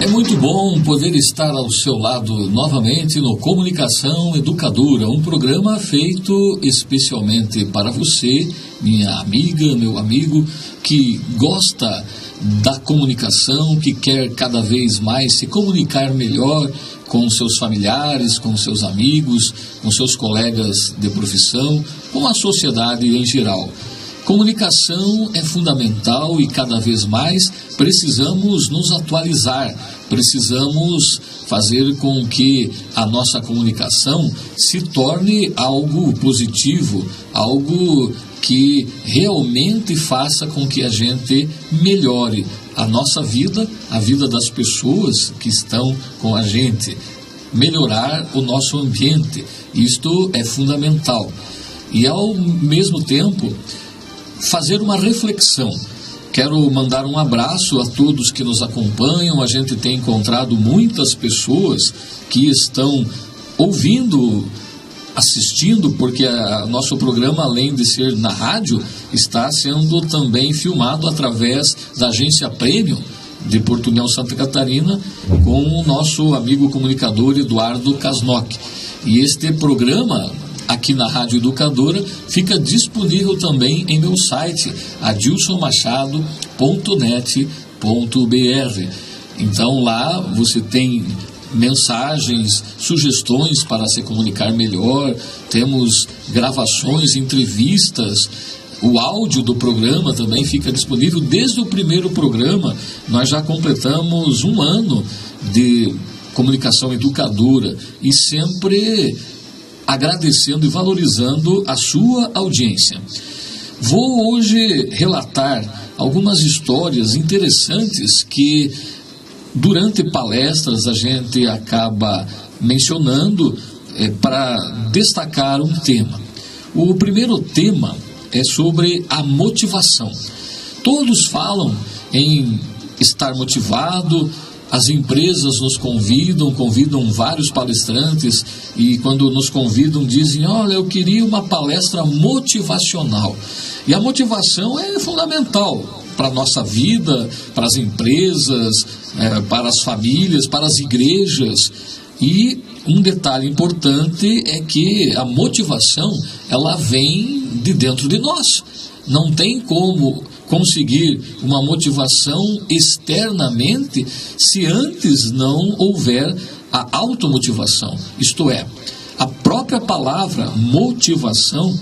muito bom poder estar ao seu lado novamente no Comunicação Educadora, um programa feito especialmente para você, minha amiga, meu amigo, que gosta da comunicação, que quer cada vez mais se comunicar melhor com seus familiares, com seus amigos, com seus colegas de profissão, com a sociedade em geral. Comunicação é fundamental e cada vez mais precisamos nos atualizar, precisamos fazer com que a nossa comunicação se torne algo positivo, algo que realmente faça com que a gente melhore a nossa vida, a vida das pessoas que estão com a gente, melhorar o nosso ambiente. Isto é fundamental. E ao mesmo tempo, fazer uma reflexão. Quero mandar um abraço a todos que nos acompanham. A gente tem encontrado muitas pessoas que estão ouvindo, assistindo, porque nosso programa, além de ser na rádio, está sendo também filmado através da agência Premium de Porto União, Santa Catarina, com o nosso amigo comunicador Eduardo Kasnock. E este programa aqui na Rádio Educadora fica disponível também em meu site, adilsonmachado.net.br. Então lá você tem mensagens, sugestões para se comunicar melhor, temos gravações, entrevistas, o áudio do programa também fica disponível. Desde o primeiro programa nós já completamos 1 ano de comunicação educadora e sempre agradecendo e valorizando a sua audiência. Vou hoje relatar algumas histórias interessantes que durante palestras a gente acaba mencionando para destacar um tema. O primeiro tema é sobre a motivação. Todos falam em estar motivado. As empresas nos convidam vários palestrantes e quando nos convidam dizem: olha, eu queria uma palestra motivacional. E a motivação é fundamental para a nossa vida, para as empresas, para as famílias, para as igrejas. E um detalhe importante é que a motivação, ela vem de dentro de nós. Não tem como conseguir uma motivação externamente se antes não houver a automotivação. Isto é, a própria palavra motivação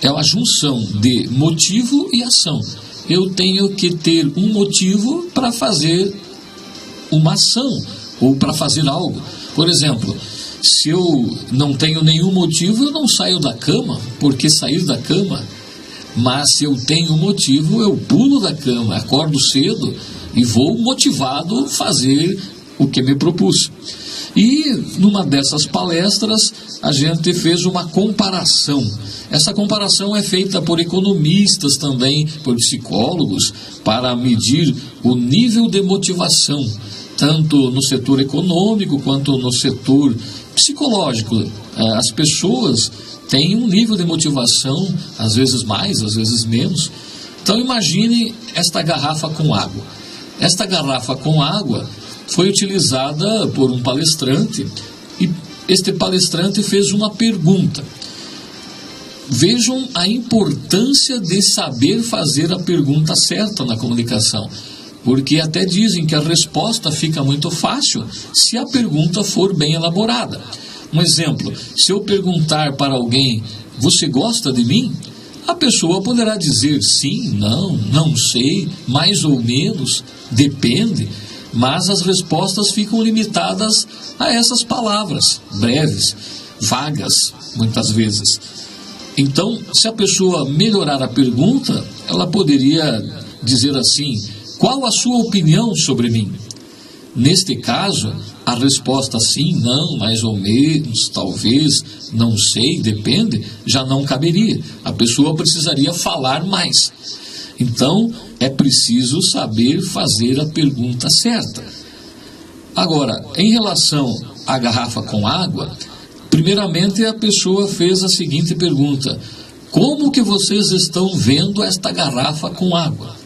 é a junção de motivo e ação. Eu tenho que ter um motivo para fazer uma ação ou para fazer algo. Por exemplo, se eu não tenho nenhum motivo, eu não saio da cama, porque sair da cama. Mas se eu tenho um motivo, eu pulo da cama, acordo cedo e vou motivado a fazer o que me propus. E numa dessas palestras a gente fez uma comparação. Essa comparação é feita por economistas também, por psicólogos, para medir o nível de motivação, tanto no setor econômico quanto no setor psicológico. As pessoas têm um nível de motivação, às vezes mais, às vezes menos. Então imagine esta garrafa com água. Esta garrafa com água foi utilizada por um palestrante e este palestrante fez uma pergunta. Vejam a importância de saber fazer a pergunta certa na comunicação, porque até dizem que a resposta fica muito fácil se a pergunta for bem elaborada. Um exemplo, se eu perguntar para alguém: você gosta de mim? A pessoa poderá dizer sim, não, não sei, mais ou menos, depende, mas as respostas ficam limitadas a essas palavras, breves, vagas, muitas vezes. Então, se a pessoa melhorar a pergunta, ela poderia dizer assim: qual a sua opinião sobre mim? Neste caso, a resposta sim, não, mais ou menos, talvez, não sei, depende, já não caberia. A pessoa precisaria falar mais. Então, é preciso saber fazer a pergunta certa. Agora, em relação à garrafa com água, primeiramente a pessoa fez a seguinte pergunta: como que vocês estão vendo esta garrafa com água?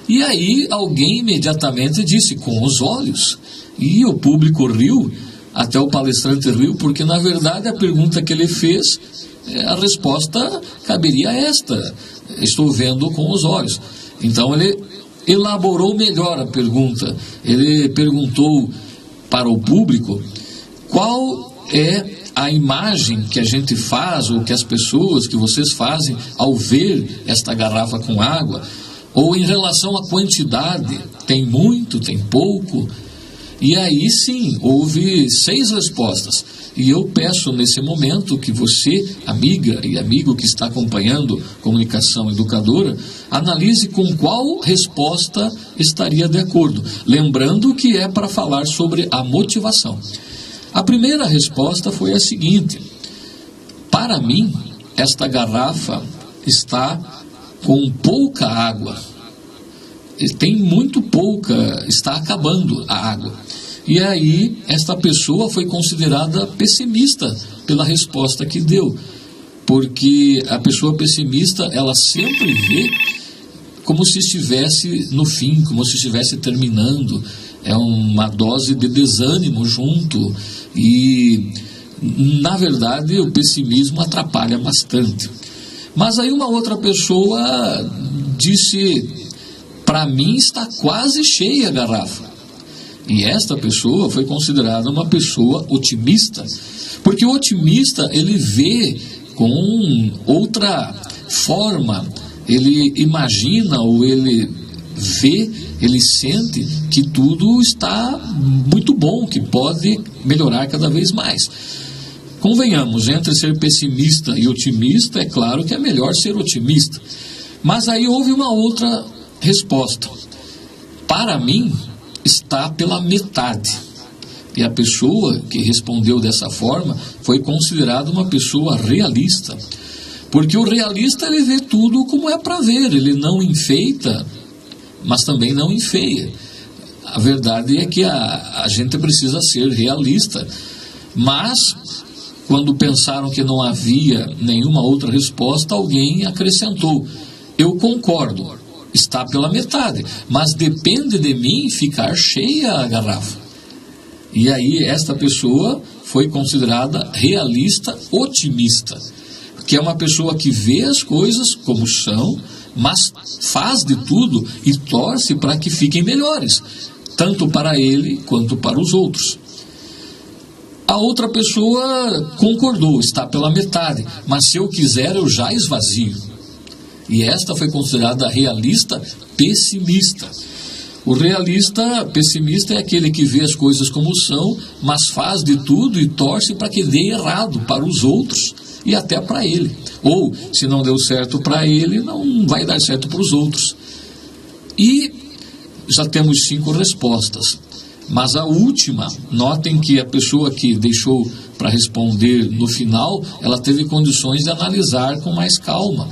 E aí alguém imediatamente disse: com os olhos. E o público riu, até o palestrante riu, porque na verdade a pergunta que ele fez, a resposta caberia a esta: estou vendo com os olhos. Então ele elaborou melhor a pergunta. Ele perguntou para o público qual é a imagem que a gente faz, ou que as pessoas, que vocês fazem ao ver esta garrafa com água, ou em relação à quantidade, tem muito, tem pouco. E aí sim, houve 6 respostas. E eu peço nesse momento que você, amiga e amigo que está acompanhando Comunicação Educadora, analise com qual resposta estaria de acordo. Lembrando que é para falar sobre a motivação. A primeira resposta foi a seguinte: para mim, esta garrafa está com pouca água. Tem muito pouca, está acabando a água. E aí, esta pessoa foi considerada pessimista pela resposta que deu. Porque a pessoa pessimista, ela sempre vê como se estivesse no fim, como se estivesse terminando. É uma dose de desânimo junto. E, na verdade, o pessimismo atrapalha bastante. Mas aí uma outra pessoa disse: para mim está quase cheia a garrafa. E esta pessoa foi considerada uma pessoa otimista, porque o otimista, ele vê com outra forma, ele imagina, ou ele vê, ele sente que tudo está muito bom, que pode melhorar cada vez mais. Convenhamos, entre ser pessimista e otimista, é claro que é melhor ser otimista. Mas aí houve uma outra resposta: para mim está pela metade. E a pessoa que respondeu dessa forma foi considerada uma pessoa realista, porque o realista, ele vê tudo como é para ver, ele não enfeita, mas também não enfeia. A verdade é que a gente precisa ser realista. Mas quando pensaram que não havia nenhuma outra resposta, alguém acrescentou: eu concordo, está pela metade, mas depende de mim ficar cheia a garrafa. E aí esta pessoa foi considerada realista otimista, que é uma pessoa que vê as coisas como são, mas faz de tudo e torce para que fiquem melhores, tanto para ele quanto para os outros. A outra pessoa concordou, está pela metade, mas se eu quiser eu já esvazio. E esta foi considerada realista pessimista. O realista pessimista é aquele que vê as coisas como são, mas faz de tudo e torce para que dê errado para os outros e até para ele. Ou, se não deu certo para ele, não vai dar certo para os outros. E já temos 5 respostas. Mas a última, notem que a pessoa que deixou para responder no final, ela teve condições de analisar com mais calma.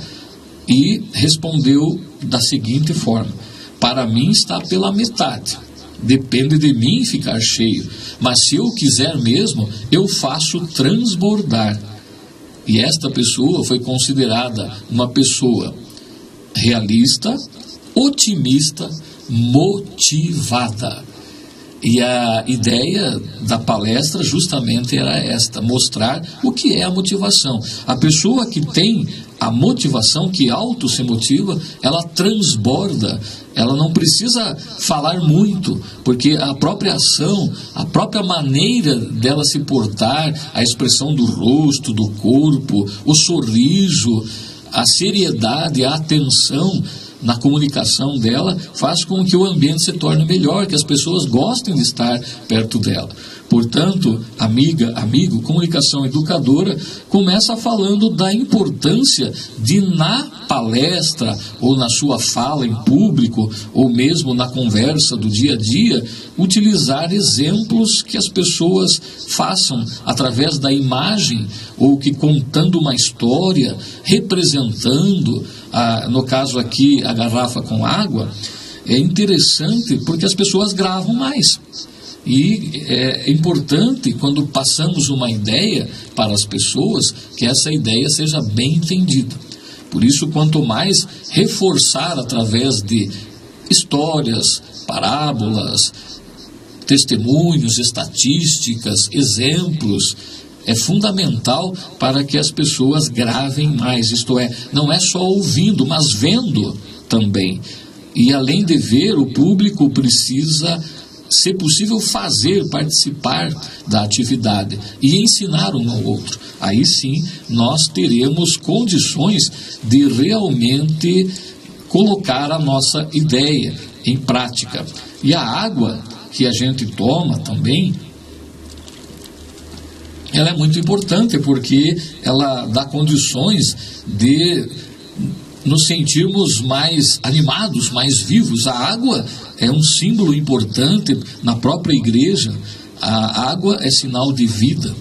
E respondeu da seguinte forma: para mim está pela metade, depende de mim ficar cheio, mas se eu quiser mesmo, eu faço transbordar. E esta pessoa foi considerada uma pessoa realista, otimista, motivada. E a ideia da palestra justamente era esta: mostrar o que é a motivação. A pessoa que tem a motivação, que auto se motiva, ela transborda, ela não precisa falar muito, porque a própria ação, a própria maneira dela se portar, a expressão do rosto, do corpo, o sorriso, a seriedade, a atenção na comunicação dela, faz com que o ambiente se torne melhor, que as pessoas gostem de estar perto dela. Portanto, amiga, amigo, Comunicação Educadora começa falando da importância de, na palestra, ou na sua fala em público, ou mesmo na conversa do dia a dia, utilizar exemplos que as pessoas façam através da imagem, ou que contando uma história, representando, no caso aqui, a garrafa com água. É interessante porque as pessoas gravam mais. E é importante, quando passamos uma ideia para as pessoas, que essa ideia seja bem entendida. Por isso, quanto mais reforçar através de histórias, parábolas, testemunhos, estatísticas, exemplos. É fundamental para que as pessoas gravem mais, isto é, não é só ouvindo, mas vendo também. E além de ver, o público precisa, se possível, fazer, participar da atividade e ensinar um ao outro. Aí sim, nós teremos condições de realmente colocar a nossa ideia em prática. E a água que a gente toma também, ela é muito importante, porque ela dá condições de nos sentirmos mais animados, mais vivos. A água é um símbolo importante na própria igreja. A água é sinal de vida.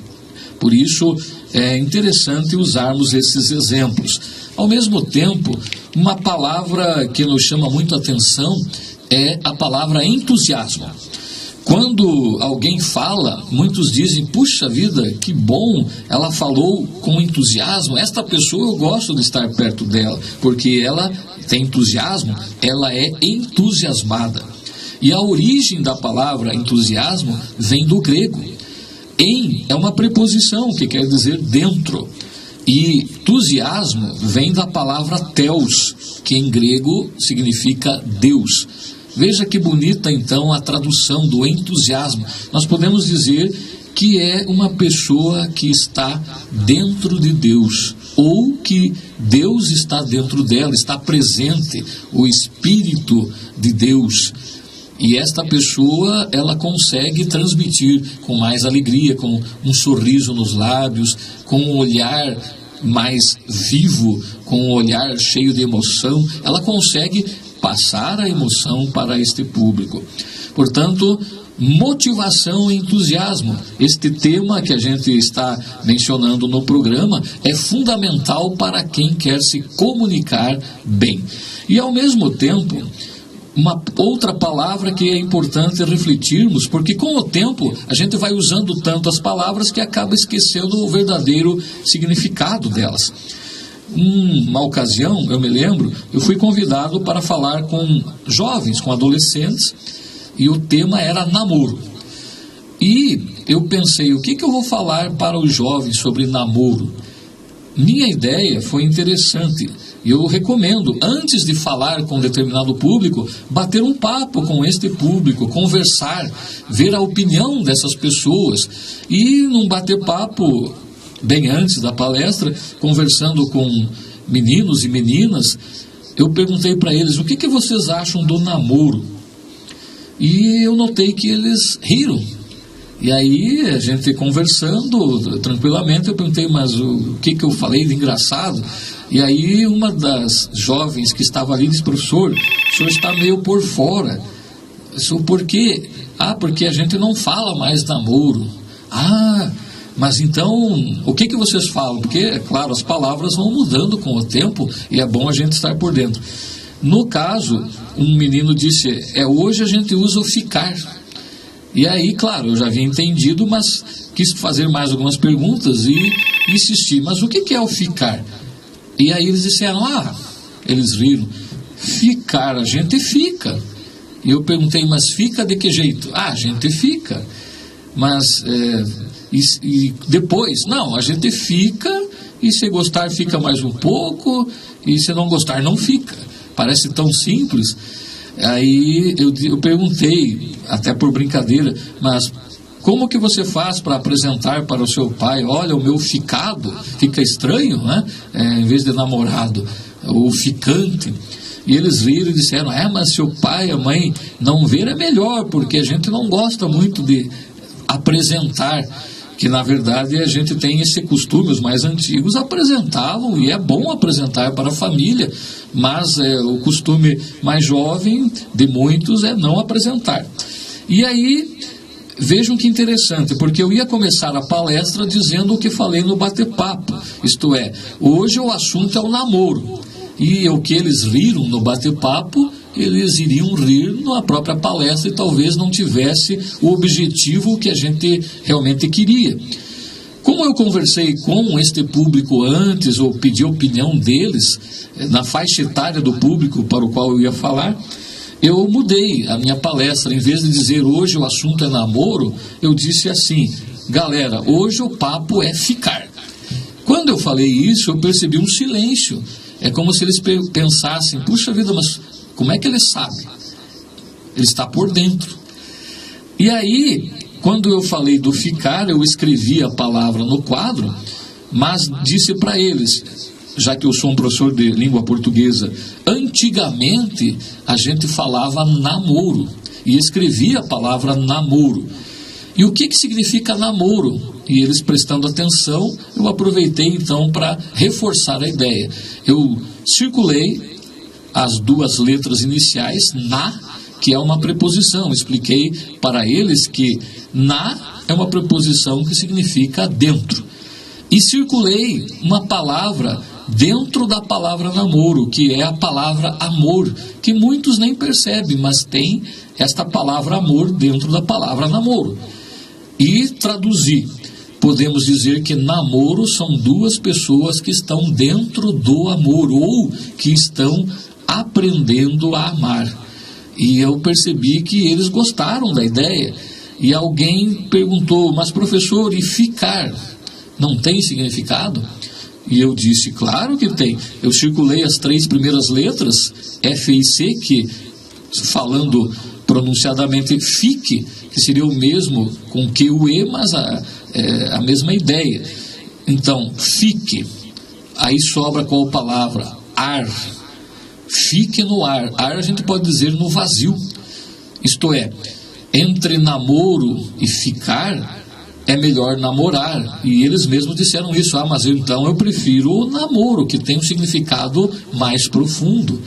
Por isso é interessante usarmos esses exemplos. Ao mesmo tempo, uma palavra que nos chama muito a atenção é a palavra entusiasmo. Quando alguém fala, muitos dizem, puxa vida, que bom, ela falou com entusiasmo, esta pessoa eu gosto de estar perto dela, porque ela tem entusiasmo, ela é entusiasmada. E a origem da palavra entusiasmo vem do grego. Em é uma preposição que quer dizer dentro, e entusiasmo vem da palavra theos, que em grego significa Deus. Veja que bonita então a tradução do entusiasmo. Nós podemos dizer que é uma pessoa que está dentro de Deus, ou que Deus está dentro dela, está presente, o Espírito de Deus. E esta pessoa, ela consegue transmitir com mais alegria, com um sorriso nos lábios, com um olhar mais vivo, com um olhar cheio de emoção, ela consegue passar a emoção para este público. Portanto, motivação e entusiasmo, este tema que a gente está mencionando no programa, é fundamental para quem quer se comunicar bem. E ao mesmo tempo, uma outra palavra que é importante refletirmos, porque com o tempo a gente vai usando tanto as palavras que acaba esquecendo o verdadeiro significado delas. Uma ocasião, eu me lembro, eu fui convidado para falar com jovens, com adolescentes, e o tema era namoro. E eu pensei, o que eu vou falar para os jovens sobre namoro? Minha ideia foi interessante. Eu recomendo, antes de falar com determinado público, bater um papo com este público, conversar, ver a opinião dessas pessoas. E num bater-papo, bem antes da palestra, conversando com meninos e meninas, eu perguntei para eles, o que vocês acham do namoro? E eu notei que eles riram. E aí, a gente conversando tranquilamente, eu perguntei, mas o que eu falei de engraçado? E aí, uma das jovens que estava ali disse, professor, o senhor está meio por fora. Isso por quê? Porque a gente não fala mais namoro. Mas então, o que vocês falam? Porque, é claro, as palavras vão mudando com o tempo e é bom a gente estar por dentro. No caso, um menino disse, hoje a gente usa o ficar. E aí, claro, eu já havia entendido, mas quis fazer mais algumas perguntas e insisti, mas o que é o ficar? E aí eles disseram, eles riram, ficar, a gente fica. E eu perguntei, mas fica de que jeito? A gente fica. Mas, e depois? Não, a gente fica, e se gostar fica mais um pouco, e se não gostar não fica. Parece tão simples. Aí eu perguntei, até por brincadeira, mas como que você faz para apresentar para o seu pai, olha, o meu ficado, fica estranho, né? Em vez de namorado, o ficante. E eles riram e disseram, mas se o pai e a mãe não ver é melhor, porque a gente não gosta muito de apresentar, que na verdade a gente tem esse costume, os mais antigos apresentavam, e é bom apresentar para a família, mas o costume mais jovem de muitos é não apresentar. E aí, vejam que interessante, porque eu ia começar a palestra dizendo o que falei no bate-papo, isto é, hoje o assunto é o namoro, e o que eles riram no bate-papo, eles iriam rir na própria palestra e talvez não tivesse o objetivo que a gente realmente queria. Como eu conversei com este público antes, ou pedi a opinião deles, na faixa etária do público para o qual eu ia falar, eu mudei a minha palestra. Em vez de dizer hoje o assunto é namoro, eu disse assim: galera, hoje o papo é ficar. Quando eu falei isso, eu percebi um silêncio. É como se eles pensassem: puxa vida, mas como é que ele sabe? Ele está por dentro. E aí, quando eu falei do ficar, eu escrevi a palavra no quadro, mas disse para eles, já que eu sou um professor de língua portuguesa, antigamente a gente falava namoro, e escrevia a palavra namoro. E o que significa namoro? E eles prestando atenção, eu aproveitei então para reforçar a ideia. Eu circulei as duas letras iniciais, na, que é uma preposição. Expliquei para eles que na é uma preposição que significa dentro. E circulei uma palavra dentro da palavra namoro, que é a palavra amor, que muitos nem percebem, mas tem esta palavra amor dentro da palavra namoro. E traduzi. Podemos dizer que namoro são duas pessoas que estão dentro do amor, ou que estão aprendendo a amar. E eu percebi que eles gostaram da ideia. E alguém perguntou: mas professor, e ficar não tem significado? E eu disse: claro que tem. Eu circulei as 3 primeiras letras, F e C, que, falando pronunciadamente, fique, que seria o mesmo com que o E, mas a mesma ideia. Então, fique. Aí sobra qual palavra? Ar. Fique no ar. Ar a gente pode dizer no vazio. Isto é, entre namoro e ficar, é melhor namorar. E eles mesmos disseram isso. Ah, mas então eu prefiro o namoro, que tem um significado mais profundo.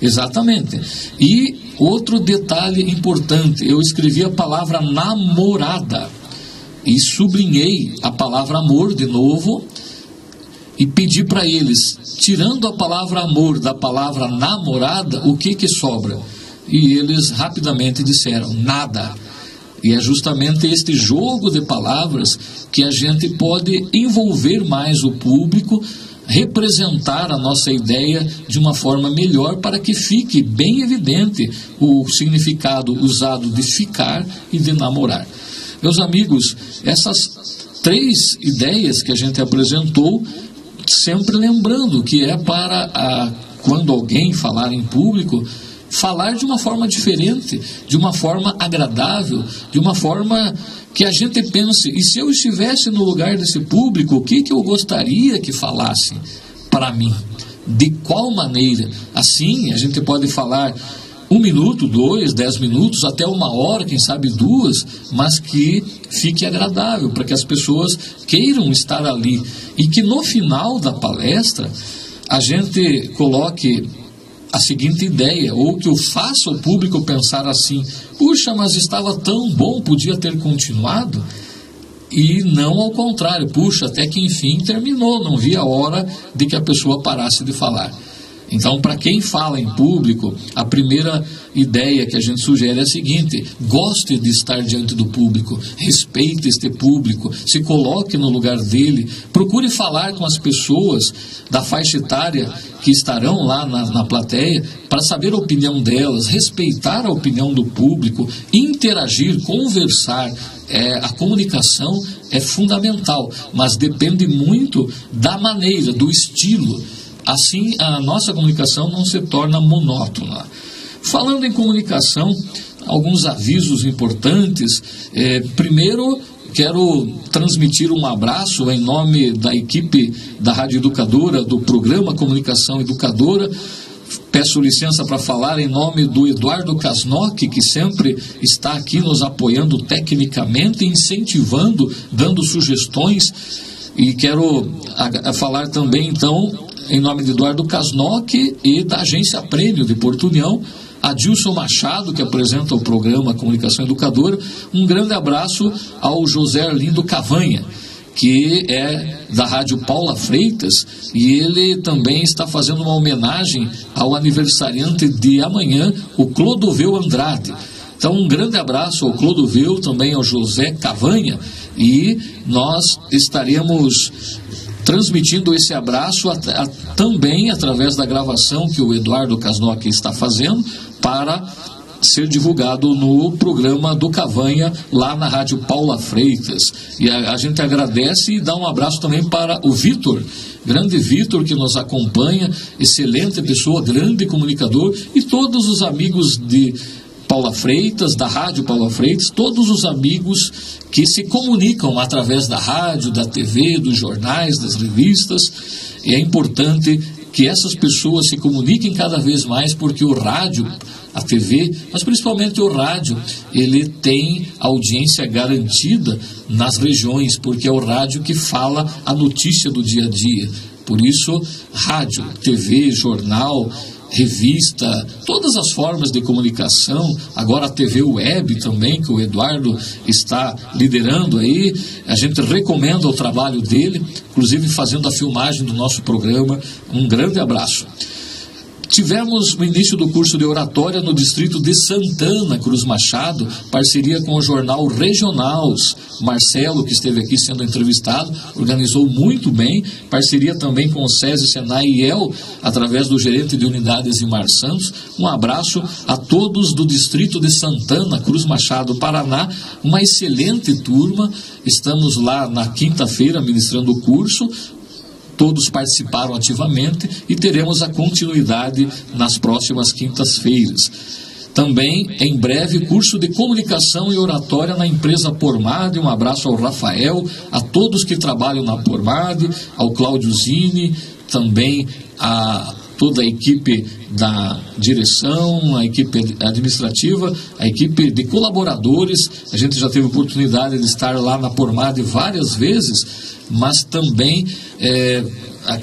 Exatamente. E outro detalhe importante, eu escrevi a palavra namorada e sublinhei a palavra amor de novo e pedi para eles, tirando a palavra amor da palavra namorada, o que sobra? E eles rapidamente disseram: nada. E é justamente este jogo de palavras que a gente pode envolver mais o público, representar a nossa ideia de uma forma melhor, para que fique bem evidente o significado usado de ficar e de namorar. Meus amigos, essas 3 ideias que a gente apresentou, sempre lembrando que é para, quando alguém falar em público, falar de uma forma diferente, de uma forma agradável, de uma forma que a gente pense: e se eu estivesse no lugar desse público, o que eu gostaria que falasse para mim? De qual maneira? Assim, a gente pode falar 1 minuto, 2, 10 minutos, até 1 hora, quem sabe 2, mas que fique agradável, para que as pessoas queiram estar ali. E que no final da palestra, a gente coloque a seguinte ideia, ou que eu faça o público pensar assim: puxa, mas estava tão bom, podia ter continuado. E não ao contrário: puxa, até que enfim terminou, não vi a hora de que a pessoa parasse de falar. Então, para quem fala em público, a primeira ideia que a gente sugere é a seguinte: goste de estar diante do público, respeite este público, se coloque no lugar dele, procure falar com as pessoas da faixa etária que estarão lá na plateia, para saber a opinião delas, respeitar a opinião do público, interagir, conversar. A comunicação é fundamental, mas depende muito da maneira, do estilo. Assim, a nossa comunicação não se torna monótona. Falando em comunicação, alguns avisos importantes. Primeiro, quero transmitir um abraço em nome da equipe da Rádio Educadora, do programa Comunicação Educadora. Peço licença para falar em nome do Eduardo Kasnock, que sempre está aqui nos apoiando tecnicamente, incentivando, dando sugestões. E quero falar também, então, em nome de Eduardo Kasnock e da Agência Prêmio de Porto União, Adilson Machado, que apresenta o programa Comunicação Educadora. Um grande abraço ao José Arlindo Cavanha, que é da Rádio Paula Freitas, e ele também está fazendo uma homenagem ao aniversariante de amanhã, o Clodoveu Andrade. Então, um grande abraço ao Clodoveu, também ao José Cavanha, e nós estaremos transmitindo esse abraço também através da gravação que o Eduardo Kasnock está fazendo para ser divulgado no programa do Cavanha, lá na Rádio Paula Freitas. E a gente agradece e dá um abraço também para o Vitor, grande Vitor, que nos acompanha, excelente pessoa, grande comunicador, e todos os amigos de Paula Freitas, da Rádio Paula Freitas, todos os amigos que se comunicam através da rádio, da TV, dos jornais, das revistas. E é importante que essas pessoas se comuniquem cada vez mais, porque o rádio, a TV, mas principalmente o rádio, ele tem audiência garantida nas regiões, porque é o rádio que fala a notícia do dia a dia. Por isso, rádio, TV, jornal, revista, todas as formas de comunicação, agora a TV web também, que o Eduardo está liderando aí, a gente recomenda o trabalho dele, inclusive fazendo a filmagem do nosso programa. Um grande abraço. Tivemos o início do curso de oratória no distrito de Santana Cruz Machado, parceria com o jornal Regionals. Marcelo, que esteve aqui sendo entrevistado, organizou muito bem, parceria também com o SESI, Senai e IEL, através do gerente de unidades Imar Santos. Um abraço a todos do distrito de Santana Cruz Machado, Paraná, uma excelente turma. Estamos lá na quinta-feira ministrando o curso. Todos participaram ativamente e teremos a continuidade nas próximas quintas-feiras. Também, em breve, curso de comunicação e oratória na empresa Pormade. Um abraço ao Rafael, a todos que trabalham na Pormade, ao Cláudio Zini, também a toda a equipe da direção, a equipe administrativa, a equipe de colaboradores. A gente já teve oportunidade de estar lá na Pormade várias vezes, mas também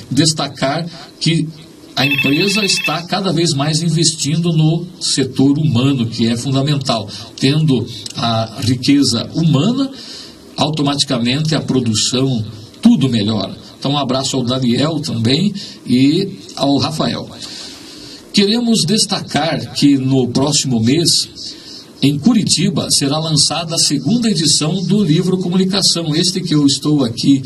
destacar que a empresa está cada vez mais investindo no setor humano, que é fundamental. Tendo a riqueza humana, automaticamente a produção, tudo melhora. Então, um abraço ao Daniel também e ao Rafael. Queremos destacar que no próximo mês, em Curitiba, será lançada a segunda edição do livro Comunicação. Este que eu estou aqui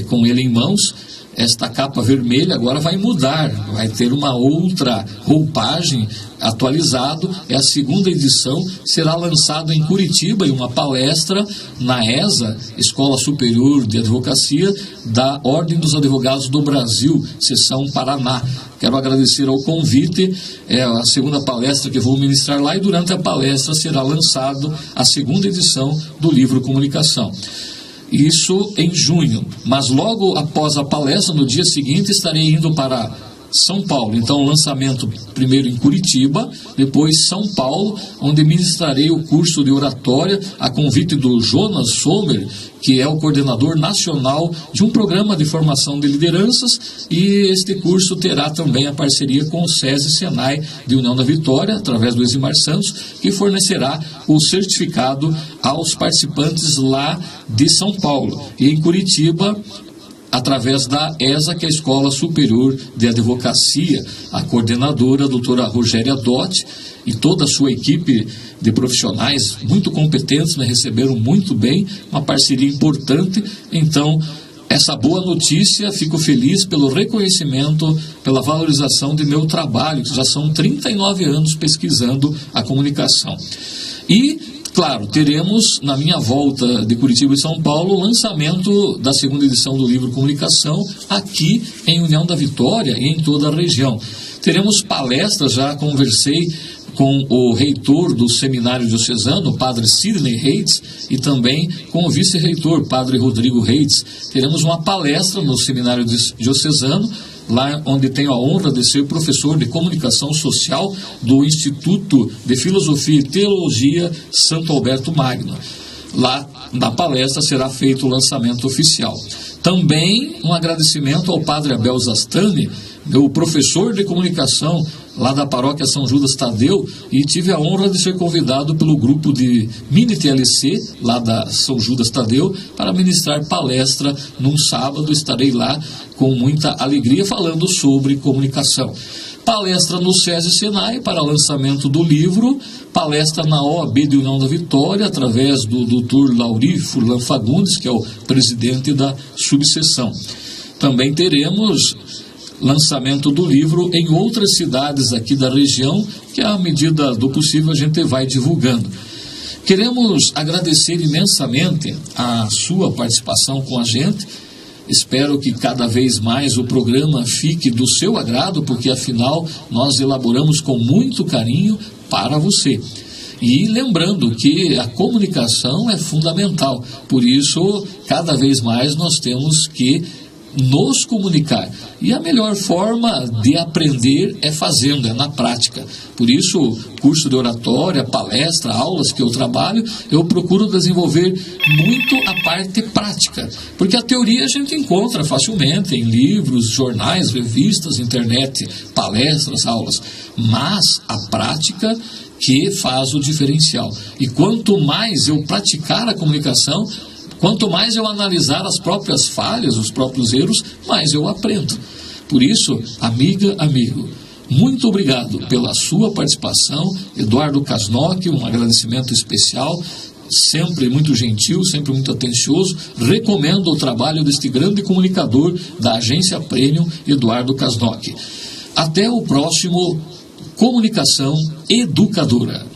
com ele em mãos, esta capa vermelha agora vai mudar, vai ter uma outra roupagem, atualizado. É a segunda edição, será lançado em Curitiba em uma palestra na ESA, Escola Superior de Advocacia da Ordem dos Advogados do Brasil, seção Paraná. Quero agradecer ao convite, é a segunda palestra que vou ministrar lá, e durante a palestra será lançado a segunda edição do livro Comunicação. Isso em junho, mas logo após a palestra, no dia seguinte, estarei indo para São Paulo. Então, lançamento primeiro em Curitiba, depois São Paulo, onde ministrarei o curso de oratória a convite do Jonas Sommer, que é o coordenador nacional de um programa de formação de lideranças, e este curso terá também a parceria com o SESI Senai de União da Vitória, através do Eximar Santos, que fornecerá o certificado aos participantes lá de São Paulo. E em Curitiba, através da ESA, que é a Escola Superior de Advocacia, a coordenadora, a doutora Rogéria Dotti, e toda a sua equipe de profissionais muito competentes, me receberam muito bem, uma parceria importante. Então, essa boa notícia, fico feliz pelo reconhecimento, pela valorização de meu trabalho, que já são 39 anos pesquisando a comunicação. E, claro, teremos, na minha volta de Curitiba e São Paulo, o lançamento da segunda edição do livro Comunicação, aqui em União da Vitória e em toda a região. Teremos palestras, já conversei com o reitor do Seminário Diocesano, o padre Sidney Reitz, e também com o vice-reitor, padre Rodrigo Reitz. Teremos uma palestra no Seminário Diocesano, lá onde tenho a honra de ser professor de comunicação social do Instituto de Filosofia e Teologia Santo Alberto Magno. Lá na palestra será feito o lançamento oficial. Também um agradecimento ao padre Abel Zastani, meu professor de comunicação lá da paróquia São Judas Tadeu, e tive a honra de ser convidado pelo grupo de Mini TLC, lá da São Judas Tadeu, para ministrar palestra num sábado. Estarei lá com muita alegria falando sobre comunicação. Palestra no SESI Senai para lançamento do livro, palestra na OAB de União da Vitória, através do Dr. Lauri Furlan Fagundes, que é o presidente da subseção. Também teremos lançamento do livro em outras cidades aqui da região, que à medida do possível a gente vai divulgando. Queremos agradecer imensamente a sua participação com a gente. Espero que cada vez mais o programa fique do seu agrado, porque afinal nós elaboramos com muito carinho para você. E lembrando que a comunicação é fundamental, por isso cada vez mais nós temos que nos comunicar. E a melhor forma de aprender é fazendo, é na prática. Por isso, curso de oratória, palestra, aulas que eu trabalho, eu procuro desenvolver muito a parte prática. Porque a teoria a gente encontra facilmente em livros, jornais, revistas, internet, palestras, aulas. Mas a prática que faz o diferencial. E quanto mais eu praticar a comunicação, quanto mais eu analisar as próprias falhas, os próprios erros, mais eu aprendo. Por isso, amiga, amigo, muito obrigado pela sua participação. Eduardo Kasnock, um agradecimento especial, sempre muito gentil, sempre muito atencioso. Recomendo o trabalho deste grande comunicador da agência Premium, Eduardo Kasnock. Até o próximo Comunicação Educadora.